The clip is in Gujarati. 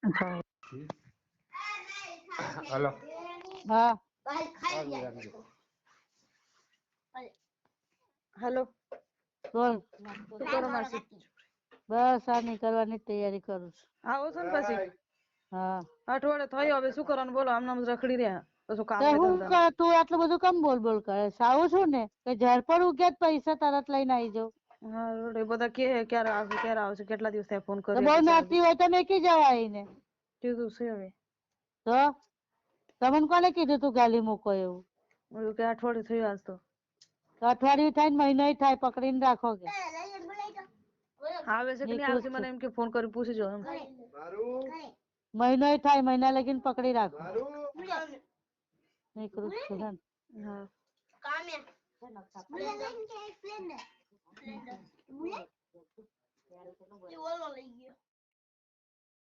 હા હલો હા હેલો બોલ શું કરો માસી? બસ આ નીકળવાની તૈયારી કરું છું આવો છો ને પછી હા અઠવાડિયે થયો હવે શું કરવાનું બોલો આમ નામ જ રખડી રહ્યા કશું કામ તો નહીં હું ધંધા તું આટલું બધું કેમ બોલ બોલ કરે આવું છું ને કે ઝાડ પર ઉગ્યા જ પૈસા તરત લઈને આવી જાઉં હા એ બધા કે ક્યારે આવશે કેટલા દિવસ થયા ફોન તો કર્યો બહુ કે ચાલ નાચતી હોય તો મેકી જવાય ને કીધું છે હવે તો તમને કોને કીધું તું ગાલી મૂકો એવું એવું કે અઠવાડિયું થયું આજ તો અઠવાડિયું થાય ને મહિનો થાય પકડીને રાખો કે આવે છે કે નહીં આવશે મને એમ કે ફોન કરી પૂછી જો એમ મહિનો થાય મહિના લગીને પકડી રાખો નીકળું જ છું હા